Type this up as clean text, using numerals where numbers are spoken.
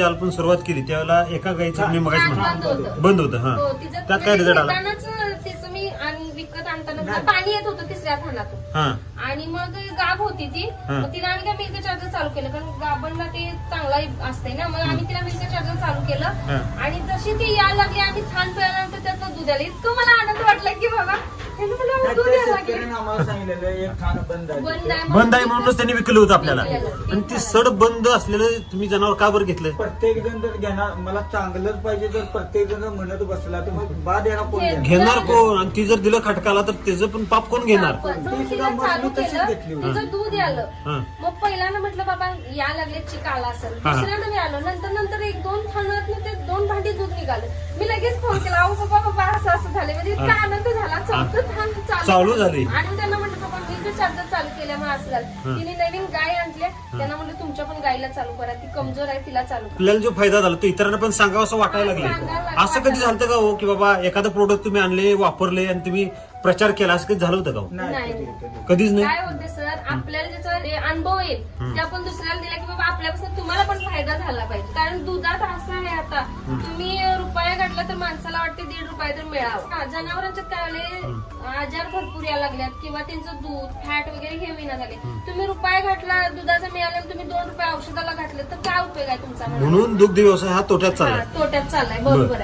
आपण सुरुवात केली त्यावेळेला एका गाईचं मी मगाशी म्हणतो बंद होतं. हा त्यात काय रिझल्ट आला? त्याचं मी विकत आणताना पाणी येत होतं तिसऱ्या थानातून. हा आणि मग गाभ होती ती. मग तिला आम्ही काय मिल्क चार्जर चालू केलं कारण गाभांना ते चांगला असतंय ना. मग आम्ही तिला मिल्क चार्जर चालू केलं आणि जशी ती यायला लागली आम्ही थान पिळाल्यानंतर त्यातनं दूध आलं. इतकं मला आनंद वाटला की बाबा दूध यायला लागले. आम्हाला सांगितलेलं एक खाणं बंद आहे. बंद आहे म्हणूनच त्यांनी विकलं होतं आपल्याला. आणि ती सड बंद असलेलं तुम्ही जनावर का बरं घेतलं? प्रत्येक जण जर घेणार मला चांगलंच पाहिजे तर प्रत्येक जण म्हणत बसला तर मग बाद येणार कोण घेणार? घेणार कोण? आणि ती जर दिलं खटकाला तर त्याचं पण पाप कोण घेणार? चालू केलं तिचं दूध आलं. हा मग पहिल्यानं म्हटलं बाबा या लागले चिक आला असेल. दुसऱ्यानं मी आलो. नंतर एक दोन थानात ते 2 भांडी दूध निघालं. मी लगेच फोन केला अहो बाबा असं झालं. म्हणजे इतका आनंद झाला. चौथं थान चालू झाली. आणि त्यांना म्हटलं बाबा मिल्क चार्जर चालू केल्यामुळे असं झालं. तिने नवीन गाय आणल्या. त्यांना म्हटलं तुमच्या पण गायला चालू करा. ती कमजोर आहे तिला चालू करा. आपल्याला जो फायदा झाला तो इतरांना पण सांगावं असं वाटायला लागलं. असं कधी झालं का हो की बाबा एखादं प्रोडक्ट तुम्ही आणले वापरले आणि तुम्ही प्रचार केला असं कधी झालं होतं का हो? नाही. कधीच नाही. काय होते सर आपल्याला ज्याचा अनुभव येईल ते आपण दुसऱ्याला दिला की बाबा आपल्यापासून तुम्हाला पण फायदा झाला पाहिजे. कारण दुधात असं आहे आता तुम्ही रुपया घातला तर माणसाला वाटते 1.5 रुपये तर मिळावं. जनावरांच्यात काय आले आजार भरपूर यायला लागल्यात किंवा त्यांचं दूध फॅट वगैरे हे विना झाले. तुम्ही रुपया घातला दुधाचा मिळाला तुम्ही 2 रुपये औषधाला घातले तर काय उपयोग आहे तुमचा? म्हणून दुग्ध व्यवसाय हा तोट्यात चालला. तोट्यात चाललाय. बरोबर आहे.